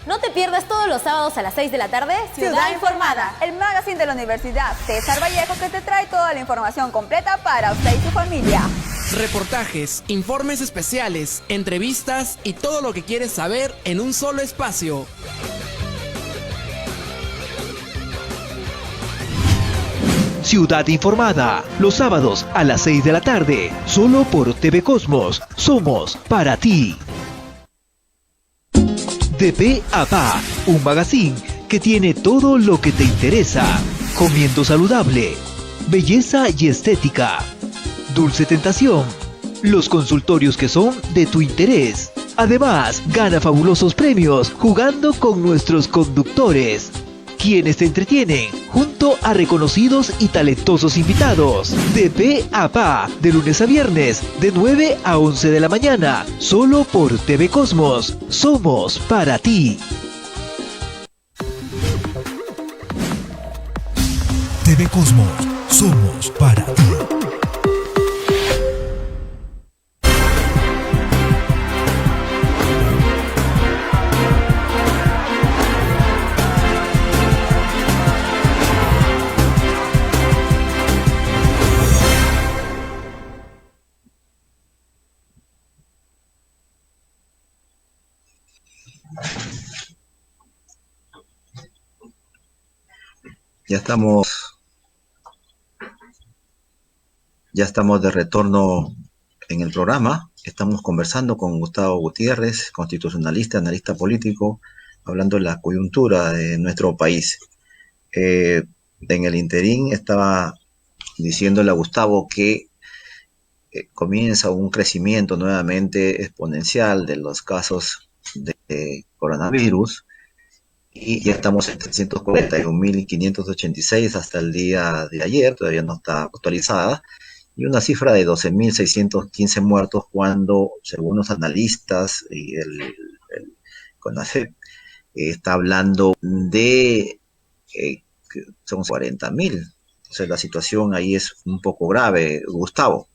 S2: No te pierdas todos los sábados a las 6 de la tarde
S3: Ciudad Informada, el magazine de la Universidad César Vallejo que te trae toda la información completa para usted y su familia.
S4: Reportajes, informes especiales, entrevistas y todo lo que quieres saber en un solo espacio.
S5: Ciudad Informada, los sábados a las 6 de la tarde, solo por TV Cosmos. Somos para ti. De Pe a Pa, un magazine que tiene todo lo que te interesa. Comiendo saludable, belleza y estética, Dulce Tentación, los consultorios que son de tu interés. Además, gana fabulosos premios jugando con nuestros conductores, quienes te entretienen junto a reconocidos y talentosos invitados. De Pe a Pa, de lunes a viernes, de 9 a 11 de la mañana, solo por TV Cosmos. Somos para ti.
S7: TV Cosmos, somos para ti.
S8: Ya estamos de retorno en el programa. Estamos conversando con Gustavo Gutiérrez, constitucionalista, analista político, hablando de la coyuntura de nuestro país. En el interín estaba diciéndole a Gustavo que comienza un crecimiento nuevamente exponencial de los casos de coronavirus. Y ya estamos en 341.586 hasta el día de ayer, todavía no está actualizada, y una cifra de 12.615 muertos cuando, según los analistas y el CONACYT, está hablando de son 40.000. Entonces la situación ahí es un poco grave, Gustavo.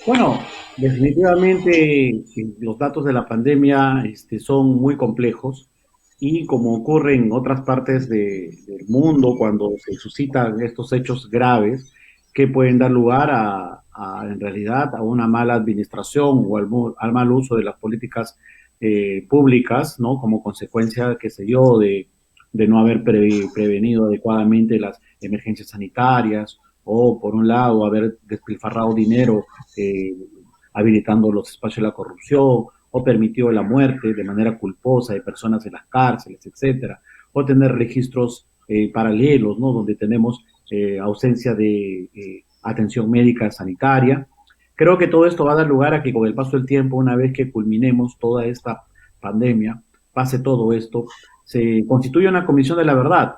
S9: Bueno, definitivamente los datos de la pandemia son muy complejos y como ocurre en otras partes del mundo cuando se suscitan estos hechos graves que pueden dar lugar en realidad a una mala administración o al mal uso de las políticas públicas, ¿no? Como consecuencia, qué sé yo, de no haber prevenido adecuadamente las emergencias sanitarias o por un lado haber despilfarrado dinero habilitando los espacios de la corrupción, o permitió la muerte de manera culposa de personas en las cárceles, etcétera, o tener registros paralelos, ¿no? Donde tenemos ausencia de atención médica sanitaria. Creo que todo esto va a dar lugar a que con el paso del tiempo, una vez que culminemos toda esta pandemia, pase todo esto, se constituye una comisión de la verdad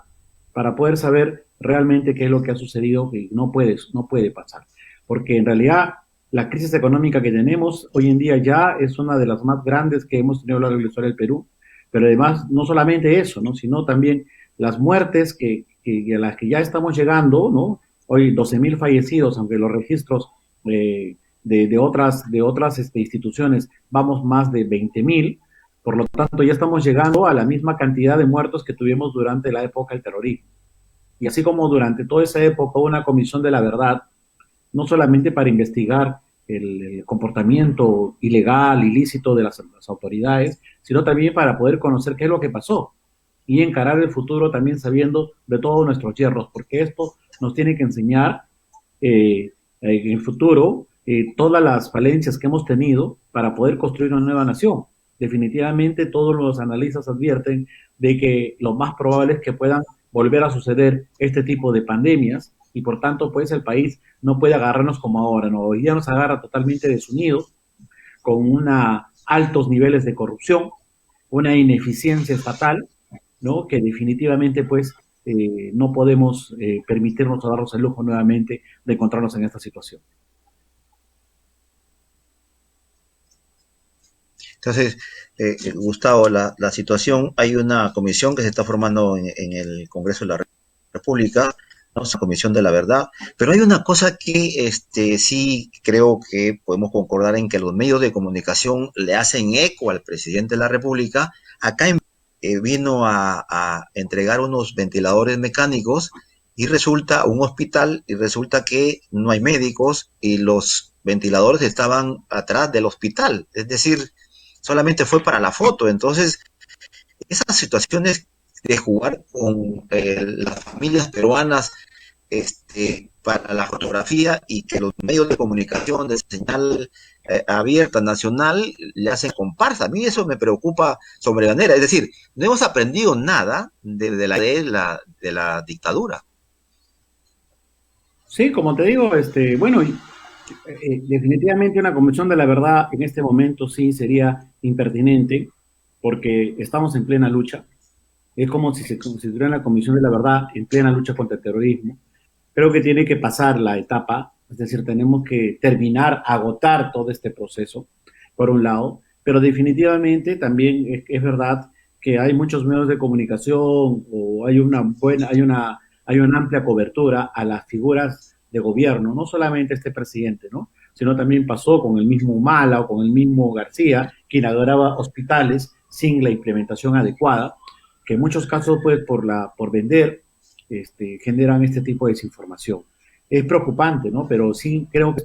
S9: para poder saber realmente qué es lo que ha sucedido, que no puede pasar. Porque en realidad la crisis económica que tenemos hoy en día ya es una de las más grandes que hemos tenido a lo largo de la historia del Perú, pero además no solamente eso, ¿no? Sino también las muertes a las que ya estamos llegando, ¿no? Hoy 12.000 fallecidos, aunque los registros de otras instituciones vamos más de 20.000, por lo tanto ya estamos llegando a la misma cantidad de muertos que tuvimos durante la época del terrorismo. Y así como durante toda esa época hubo una comisión de la verdad, no solamente para investigar el comportamiento ilegal, ilícito de las autoridades, sino también para poder conocer qué es lo que pasó y encarar el futuro también sabiendo de todos nuestros hierros, porque esto nos tiene que enseñar en el futuro todas las falencias que hemos tenido para poder construir una nueva nación. Definitivamente todos los analistas advierten de que lo más probable es que puedan volver a suceder este tipo de pandemias y por tanto pues el país no puede agarrarnos como ahora, ¿no? Hoy día nos agarra totalmente desunidos, con altos niveles de corrupción, una ineficiencia estatal, ¿no? Que definitivamente pues no podemos permitirnos o darnos el lujo nuevamente de encontrarnos en esta situación.
S8: Entonces, Gustavo, la situación, hay una comisión que se está formando en el Congreso de la República, ¿no? Esa comisión de la verdad, pero hay una cosa que sí creo que podemos concordar en que los medios de comunicación le hacen eco al presidente de la República. Acá vino a entregar unos ventiladores mecánicos y resulta un hospital y resulta que no hay médicos y los ventiladores estaban atrás del hospital, es decir, solamente fue para la foto. Entonces, esas situaciones de jugar con las familias peruanas para la fotografía y que los medios de comunicación de señal abierta nacional le hacen comparsa. A mí eso me preocupa sobremanera. Es decir, no hemos aprendido nada de la dictadura.
S9: Sí, como te digo, bueno, definitivamente una comisión de la verdad en este momento sí sería impertinente porque estamos en plena lucha. Es como si se constituyera una comisión de la verdad en plena lucha contra el terrorismo. Creo que tiene que pasar la etapa, es decir, tenemos que terminar, agotar todo este proceso, por un lado, pero definitivamente también es verdad que hay muchos medios de comunicación o hay una amplia cobertura a las figuras de gobierno, no solamente este presidente, ¿no? Sino también pasó con el mismo Humala o con el mismo García, que inauguraba hospitales sin la implementación adecuada, que en muchos casos, pues, por vender, generan este tipo de desinformación. Es preocupante, ¿no? Pero sí creo que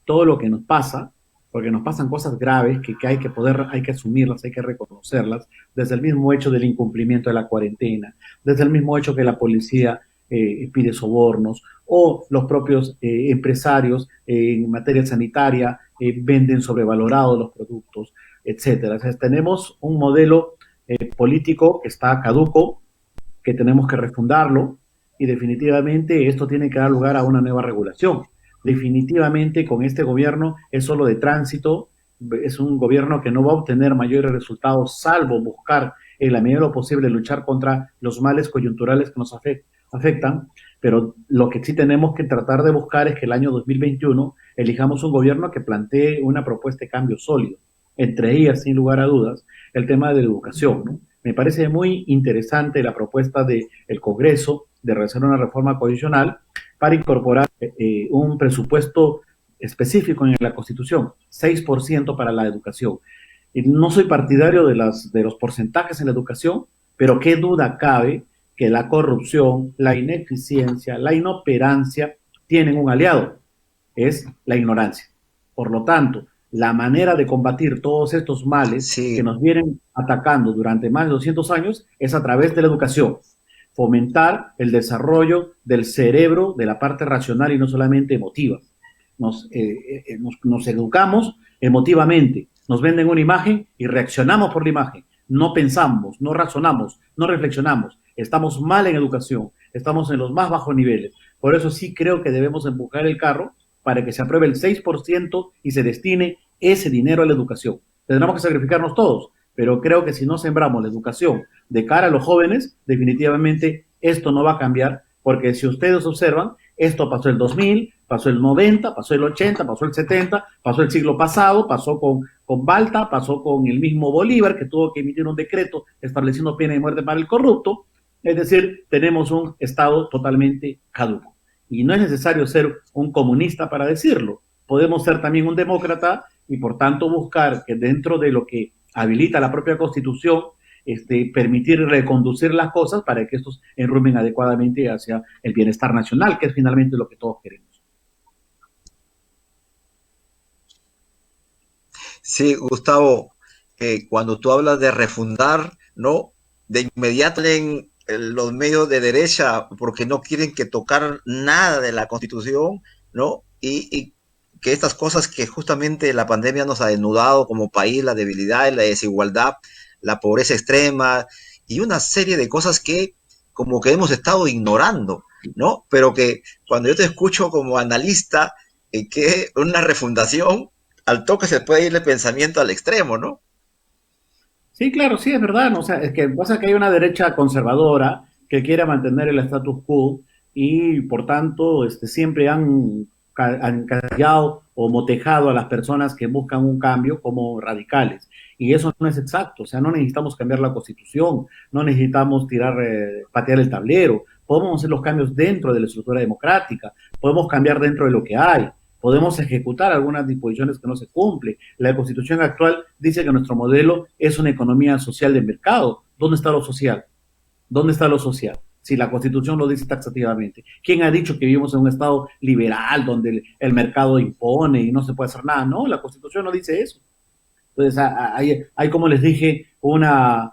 S9: todo lo que nos pasa, porque nos pasan cosas graves que hay que asumirlas, hay que reconocerlas, desde el mismo hecho del incumplimiento de la cuarentena, desde el mismo hecho que la policía pide sobornos, o los propios empresarios en materia sanitaria venden sobrevalorados los productos, etcétera. O sea, tenemos un modelo político que está caduco, que tenemos que refundarlo, y definitivamente esto tiene que dar lugar a una nueva regulación. Definitivamente con este gobierno es solo de tránsito, es un gobierno que no va a obtener mayores resultados salvo buscar en la medida de lo posible luchar contra los males coyunturales que nos afectan, pero lo que sí tenemos que tratar de buscar es que el año 2021 elijamos un gobierno que plantee una propuesta de cambio sólido, entre ellas, sin lugar a dudas, el tema de la educación, ¿no? Me parece muy interesante la propuesta del Congreso de realizar una reforma constitucional para incorporar un presupuesto específico en la Constitución, 6% para la educación. Y no soy partidario de los porcentajes en la educación, pero qué duda cabe que la corrupción, la ineficiencia, la inoperancia tienen un aliado, es la ignorancia. Por lo tanto, la manera de combatir todos estos males que nos vienen atacando durante más de 200 años es a través de la educación. fomentar el desarrollo del cerebro, de la parte racional y no solamente emotiva. Nos educamos emotivamente, nos venden una imagen y reaccionamos por la imagen. No pensamos, no razonamos, no reflexionamos. Estamos mal en educación, estamos en los más bajos niveles. Por eso sí creo que debemos empujar el carro para que se apruebe el 6% y se destine ese dinero a la educación. Tendremos que sacrificarnos todos, pero creo que si no sembramos la educación de cara a los jóvenes, definitivamente esto no va a cambiar, porque si ustedes observan, esto pasó el 2000, pasó el 90, pasó el 80, pasó el 70, pasó el siglo pasado, pasó con Balta, pasó con el mismo Bolívar, que tuvo que emitir un decreto estableciendo pena de muerte para el corrupto. Es decir, tenemos un Estado totalmente caduco. Y no es necesario ser un comunista para decirlo. Podemos ser también un demócrata y, por tanto, buscar que dentro de lo que habilita la propia Constitución, permitir reconducir las cosas para que estos enrumben adecuadamente hacia el bienestar nacional, que es finalmente lo que todos queremos.
S8: Sí, Gustavo, cuando tú hablas de refundar, ¿no? De inmediato en los medios de derecha, porque no quieren que tocar nada de la Constitución, ¿no? Y que estas cosas que justamente la pandemia nos ha desnudado como país, la debilidad, la desigualdad, la pobreza extrema y una serie de cosas que como que hemos estado ignorando, ¿no? Pero que cuando yo te escucho como analista, que una refundación, al toque se puede ir el pensamiento al extremo, ¿no?
S9: Sí, claro, sí, es verdad, ¿no? O sea, es que pasa que hay una derecha conservadora que quiere mantener el status quo y, por tanto, siempre han callado o motejado a las personas que buscan un cambio como radicales. Y eso no es exacto, o sea, no necesitamos cambiar la Constitución, no necesitamos patear el tablero, podemos hacer los cambios dentro de la estructura democrática, podemos cambiar dentro de lo que hay, podemos ejecutar algunas disposiciones que no se cumplen. La Constitución actual dice que nuestro modelo es una economía social de mercado. ¿Dónde está lo social? ¿Dónde está lo social? Si la Constitución lo dice taxativamente. ¿Quién ha dicho que vivimos en un Estado liberal donde el mercado impone y no se puede hacer nada? No, la Constitución no dice eso. Entonces, hay como les dije, una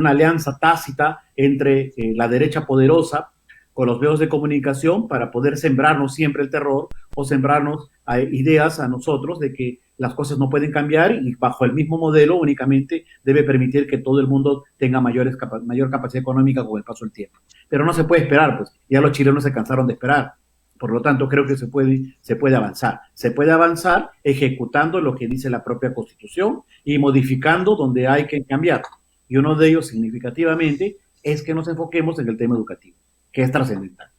S9: alianza tácita entre la derecha poderosa con los medios de comunicación para poder sembrarnos siempre el terror o sembrarnos ideas a nosotros de que las cosas no pueden cambiar y bajo el mismo modelo únicamente debe permitir que todo el mundo tenga mayor capacidad económica con el paso del tiempo. Pero no se puede esperar, pues ya los chilenos se cansaron de esperar. Por lo tanto, creo que se puede avanzar. Se puede avanzar ejecutando lo que dice la propia Constitución y modificando donde hay que cambiar. Y uno de ellos, significativamente, es que nos enfoquemos en el tema educativo, que es trascendental.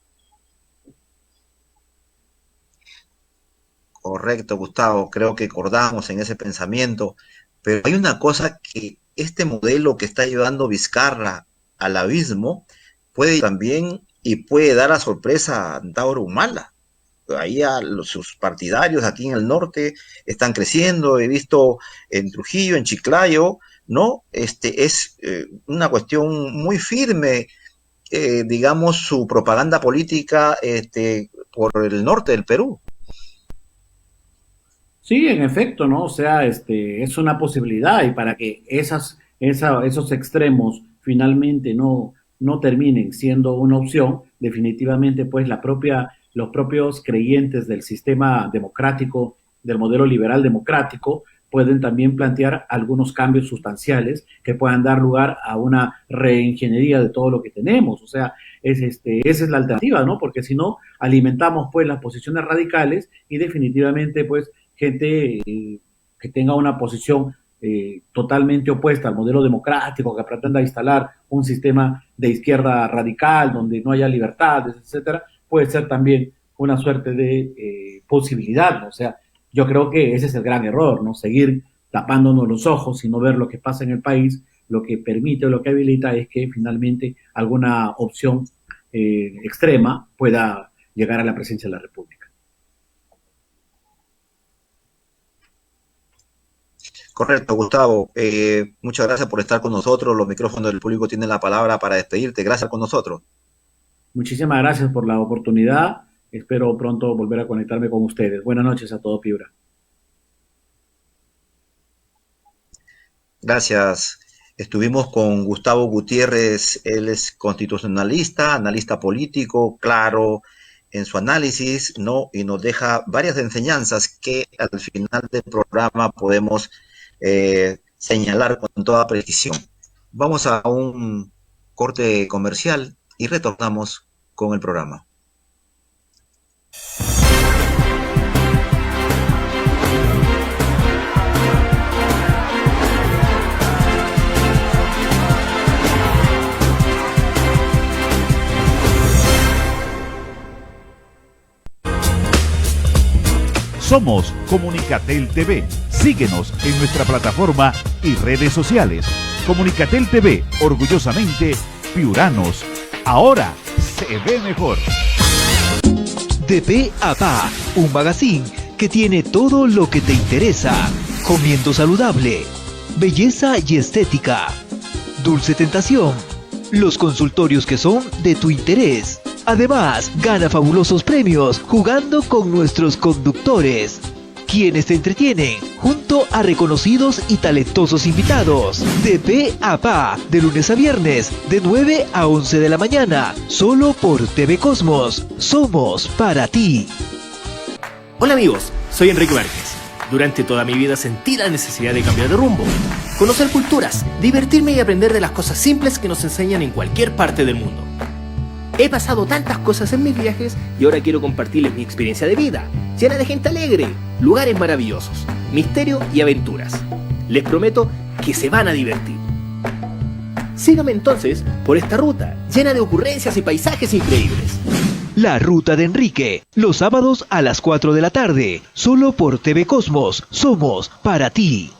S8: Correcto, Gustavo. Creo que acordamos en ese pensamiento. Pero hay una cosa que este modelo que está llevando Vizcarra al abismo puede también y puede dar a sorpresa a Antauro Humala. Ahí sus partidarios aquí en el norte están creciendo. He visto en Trujillo, en Chiclayo, ¿no? Es una cuestión muy firme, digamos, su propaganda política por el norte del Perú.
S9: Sí, en efecto, ¿no? O sea, es una posibilidad y para que esos extremos finalmente no terminen siendo una opción, definitivamente pues los propios creyentes del sistema democrático, del modelo liberal democrático, pueden también plantear algunos cambios sustanciales que puedan dar lugar a una reingeniería de todo lo que tenemos. O sea, esa es la alternativa, ¿no? Porque si no, alimentamos pues las posiciones radicales y definitivamente pues gente que tenga una posición totalmente opuesta al modelo democrático, que pretenda instalar un sistema de izquierda radical donde no haya libertades, etcétera, puede ser también una suerte de posibilidad, ¿no? O sea, yo creo que ese es el gran error, ¿no? Seguir tapándonos los ojos y no ver lo que pasa en el país, lo que permite o lo que habilita es que finalmente alguna opción extrema pueda llegar a la presidencia de la República.
S8: Correcto, Gustavo. Muchas gracias por estar con nosotros. Los micrófonos del público tienen la palabra para despedirte. Gracias con nosotros.
S9: Muchísimas gracias por la oportunidad. Espero pronto volver a conectarme con ustedes. Buenas noches a todo Piura.
S8: Gracias. Estuvimos con Gustavo Gutiérrez, él es constitucionalista, analista político, claro en su análisis, ¿no? Y nos deja varias enseñanzas que al final del programa podemos señalar con toda precisión. Vamos a un corte comercial y retornamos con el programa.
S1: Somos Comunicatel TV. Síguenos en nuestra plataforma y redes sociales. Comunicatel TV, orgullosamente piuranos. Ahora se ve mejor.
S5: De Pe a Pa, un magazine que tiene todo lo que te interesa. Comiendo saludable, belleza y estética, Dulce Tentación, los consultorios que son de tu interés. Además, gana fabulosos premios jugando con nuestros conductores, quienes te entretienen junto a reconocidos y talentosos invitados. De Pe a Pa, de lunes a viernes, de 9 a 11 de la mañana, solo por TV Cosmos. Somos para ti.
S6: Hola amigos, soy Enrique Márquez. Durante toda mi vida sentí la necesidad de cambiar de rumbo, conocer culturas, divertirme y aprender de las cosas simples que nos enseñan en cualquier parte del mundo. He pasado tantas cosas en mis viajes y ahora quiero compartirles mi experiencia de vida, llena de gente alegre, lugares maravillosos, misterio y aventuras. Les prometo que se van a divertir. Síganme entonces por esta ruta, llena de ocurrencias y paisajes increíbles.
S5: La Ruta de Enrique, los sábados a las 4 de la tarde, solo por TV Cosmos. Somos para ti.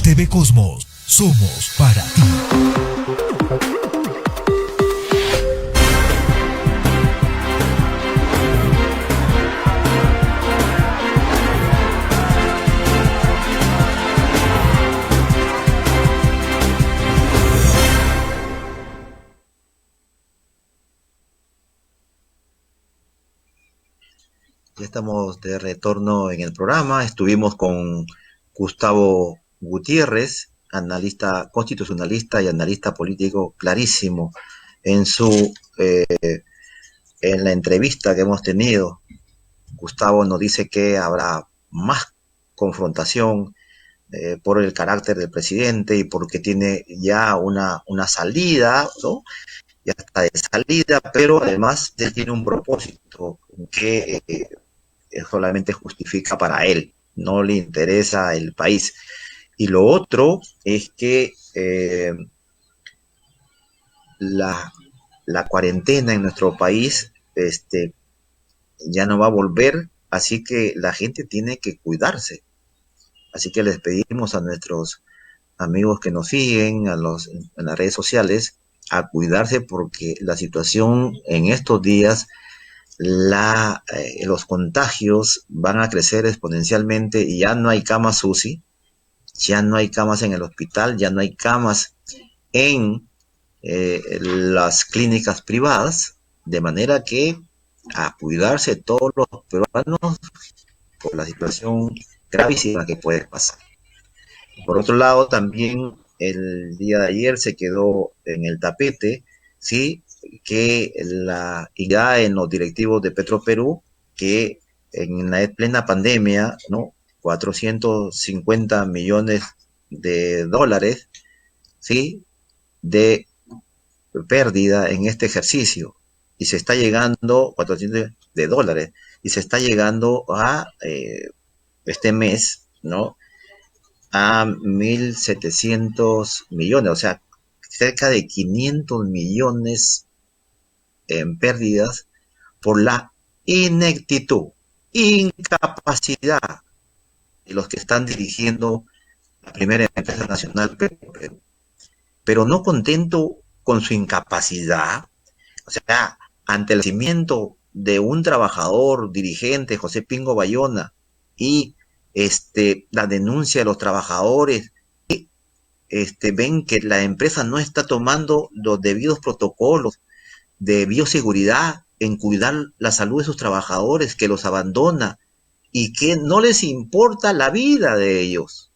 S7: TV Cosmos, somos para ti.
S8: Ya estamos de retorno en el programa. Estuvimos con Gustavo Gutiérrez, analista constitucionalista y analista político clarísimo en su en la entrevista que hemos tenido. Gustavo nos dice que habrá más confrontación por el carácter del presidente y porque tiene ya una salida, ¿no? Ya está de salida, pero además él tiene un propósito que solamente justifica para él, no le interesa el país. Y lo otro es que la cuarentena en nuestro país ya no va a volver, así que la gente tiene que cuidarse. Así que les pedimos a nuestros amigos que nos siguen en las redes sociales a cuidarse porque la situación en estos días, los contagios van a crecer exponencialmente y ya no hay camas UCI, ya no hay camas en el hospital, ya no hay camas en las clínicas privadas, de manera que a cuidarse todos los peruanos por la situación gravísima que puede pasar. Por otro lado, también el día de ayer se quedó en el tapete, ¿sí?, que la idea en los directivos de Petroperú, que en la plena pandemia, ¿no?, 450 millones de dólares, ¿sí?, de pérdida en este ejercicio, y se está llegando, 400 de dólares, y se está llegando a este mes, ¿no?, a 1.700 millones, o sea, cerca de 500 millones en pérdidas por la ineptitud, incapacidad de los que están dirigiendo la primera empresa nacional, pero no contento con su incapacidad, o sea, ante el nacimiento de un trabajador dirigente, José Pingo Bayona, y la denuncia de los trabajadores, ven que la empresa no está tomando los debidos protocolos de bioseguridad en cuidar la salud de sus trabajadores, que los abandona y que no les importa la vida de ellos.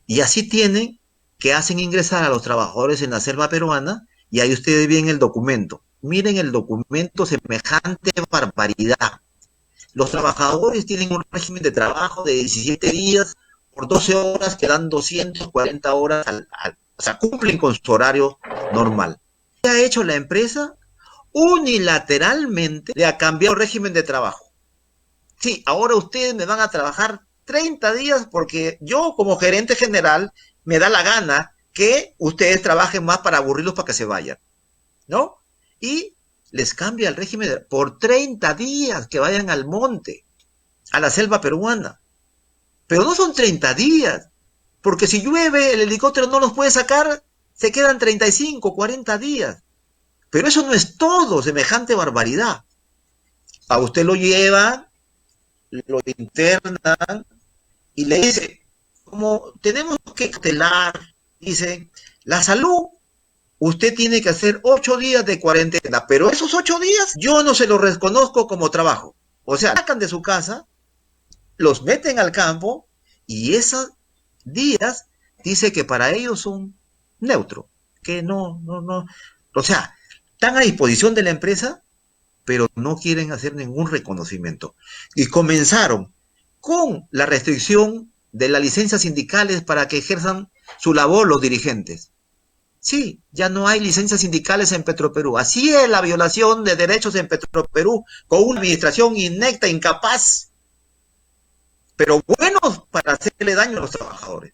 S8: Y así tienen que hacen ingresar a los trabajadores en la selva peruana, y ahí ustedes ven el documento. Miren el documento, semejante barbaridad. Los trabajadores tienen un régimen de trabajo de 17 días por 12 horas, que dan 240 horas, o sea, cumplen con su horario normal. ¿Qué ha hecho la empresa? Unilateralmente le ha cambiado el régimen de trabajo. Sí, ahora ustedes me van a trabajar 30 días porque yo como gerente general me da la gana que ustedes trabajen más para aburrirlos para que se vayan, ¿no? Y les cambia el régimen por 30 días que vayan al monte, a la selva peruana. Pero no son 30 días, porque si llueve el helicóptero no los puede sacar, se quedan 35, 40 días. Pero eso no es todo, semejante barbaridad. A usted lo llevan, lo internan y le dice, como tenemos que tutelar, dice, la salud, usted tiene que hacer 8 días de cuarentena, pero esos 8 días yo no se los reconozco como trabajo. O sea, sacan de su casa, los meten al campo y esos días dice que para ellos son neutros, que no, o sea, están a disposición de la empresa, pero no quieren hacer ningún reconocimiento. Y comenzaron con la restricción de las licencias sindicales para que ejerzan su labor los dirigentes. Sí, ya no hay licencias sindicales en Petroperú. Así es la violación de derechos en Petroperú, con una administración inecta, incapaz, pero buenos para hacerle daño a los trabajadores.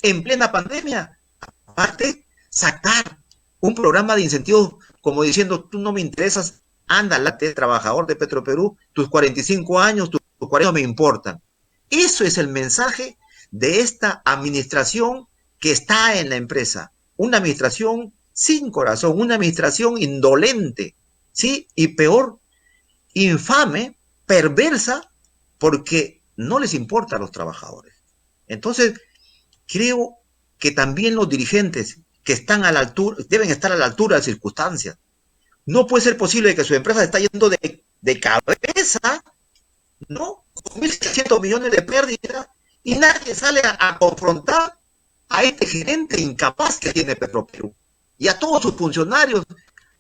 S8: En plena pandemia, aparte, sacar un programa de incentivos como diciendo, tú no me interesas, ándale, trabajador de Petroperú, tus 45 años, tus 40 me importan. Eso es el mensaje de esta administración que está en la empresa. Una administración sin corazón, una administración indolente, ¿sí? Y peor, infame, perversa, porque no les importa a los trabajadores. Entonces, creo que también los dirigentes que están a la altura, deben estar a la altura de las circunstancias. No puede ser posible que su empresa se está yendo de cabeza, ¿no? Con 1.600 millones de pérdidas, y nadie sale a confrontar a este gerente incapaz que tiene Petroperú y a todos sus funcionarios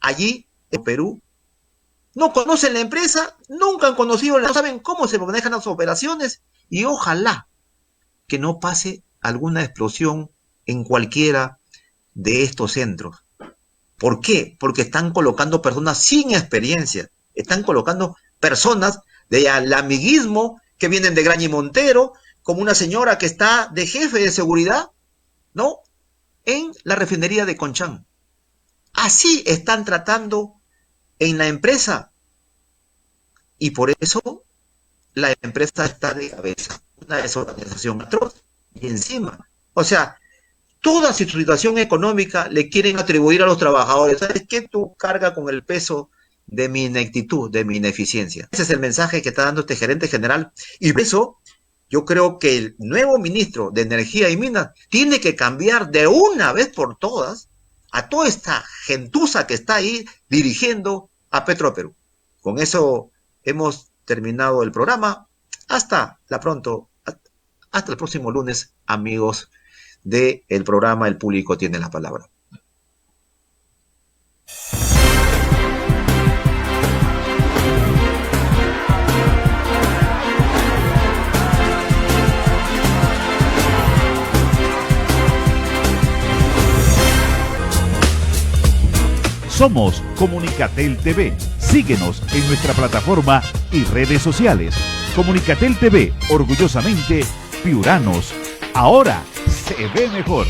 S8: allí en Perú. No conocen la empresa, nunca han conocido, no saben cómo se manejan las operaciones, y ojalá que no pase alguna explosión en cualquiera de estos centros. ¿Por qué? Porque están colocando personas sin experiencia, están colocando personas del amiguismo que vienen de Graña y Montero, como una señora que está de jefe de seguridad, ¿no? En la refinería de Conchán. Así están tratando en la empresa, y por eso la empresa está de cabeza, una desorganización atroz, y encima, o sea, toda su situación económica le quieren atribuir a los trabajadores. ¿Sabes qué? Tú cargas con el peso de mi ineptitud, de mi ineficiencia. Ese es el mensaje que está dando este gerente general, y por eso yo creo que el nuevo ministro de Energía y Minas tiene que cambiar de una vez por todas a toda esta gentuza que está ahí dirigiendo a Petroperú. Con eso hemos terminado el programa. Hasta el próximo lunes, amigos del programa El Público Tiene la Palabra.
S1: Somos Comunicatel TV. Síguenos en nuestra plataforma y redes sociales. Comunicatel TV, orgullosamente piuranos. Ahora se ve mejor.